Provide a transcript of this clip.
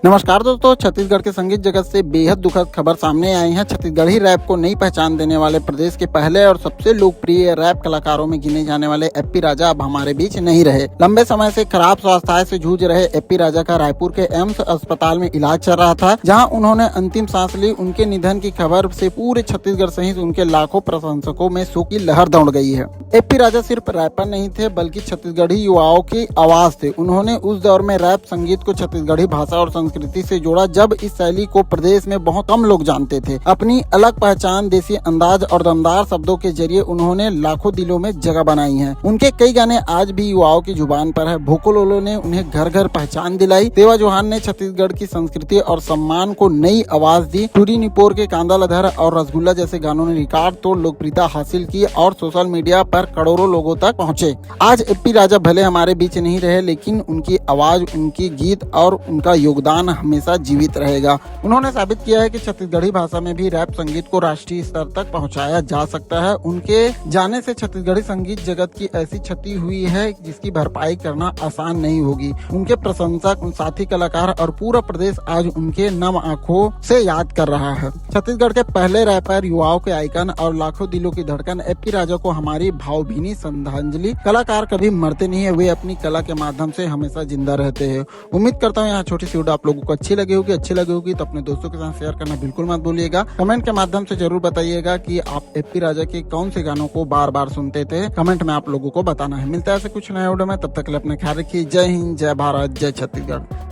नमस्कार दोस्तों, छत्तीसगढ़ के संगीत जगत से बेहद दुखद खबर सामने आई है। छत्तीसगढ़ी रैप को नई पहचान देने वाले प्रदेश के पहले और सबसे लोकप्रिय रैप कलाकारों में गिने जाने वाले एपी राजा अब हमारे बीच नहीं रहे। लंबे समय से खराब स्वास्थ्य से जूझ रहे एपी राजा का रायपुर के एम्स अस्पताल में इलाज चल रहा था, जहां उन्होंने अंतिम सांस ली। उनके निधन की खबर से पूरे छत्तीसगढ़ सहित उनके लाखों प्रशंसकों में शोक की लहर दौड़ गई है। एपी राजा सिर्फ रैपर नहीं थे, बल्कि छत्तीसगढ़ी युवाओं की आवाज थे। उन्होंने उस दौर में रैप संगीत को छत्तीसगढ़ी भाषा और संस्कृति से जोड़ा जब इस शैली को प्रदेश में बहुत कम लोग जानते थे। अपनी अलग पहचान, देसी अंदाज और दमदार शब्दों के जरिए उन्होंने लाखों दिलों में जगह बनाई है। उनके कई गाने आज भी युवाओं की जुबान पर है। भोकोलोलो ने उन्हें घर घर पहचान दिलाई। तेवा चौहान ने छत्तीसगढ़ की संस्कृति और सम्मान को नई आवाज दी। टूरी निपोर के कांदा लधर और रसगुल्ला जैसे गानों ने रिकॉर्ड तोड़ लोकप्रियता हासिल की और सोशल मीडिया पर करोड़ों लोगों तक पहुंचे। आज एपी राजा भले हमारे बीच नहीं रहे, लेकिन उनकी आवाज, उनकी गीत और उनका योगदान हमेशा जीवित रहेगा। उन्होंने साबित किया है कि छत्तीसगढ़ी भाषा में भी रैप संगीत को राष्ट्रीय स्तर तक पहुंचाया जा सकता है। उनके जाने से छत्तीसगढ़ी संगीत जगत की ऐसी क्षति हुई है जिसकी भरपाई करना आसान नहीं होगी। उनके प्रशंसक, साथी कलाकार और पूरा प्रदेश आज उनके नम आंखों से याद कर रहा है। छत्तीसगढ़ के पहले रैपर, युवाओं के आइकन और लाखों दिलों की धड़कन एपी राजा को हमारी भावभीनी श्रद्धांजलि। कलाकार कभी मरते नहीं है, वे अपनी कला के माध्यम से हमेशा जिंदा रहते हैं। उम्मीद करता हूँ यहाँ छोटी सी वीडियो आप लोगों को अच्छी लगी होगी तो अपने दोस्तों के साथ शेयर करना बिल्कुल मत भूलिएगा। कमेंट के माध्यम से जरूर बताइएगा कि आप एपी राजा के कौन से गानों को बार बार सुनते थे। कमेंट में आप लोगों को बताना है। मिलता है ऐसे कुछ नए वीडियो में, तब तक के लिए अपना ख्याल रखिए। जय हिंद, जय भारत, जय छत्तीसगढ़।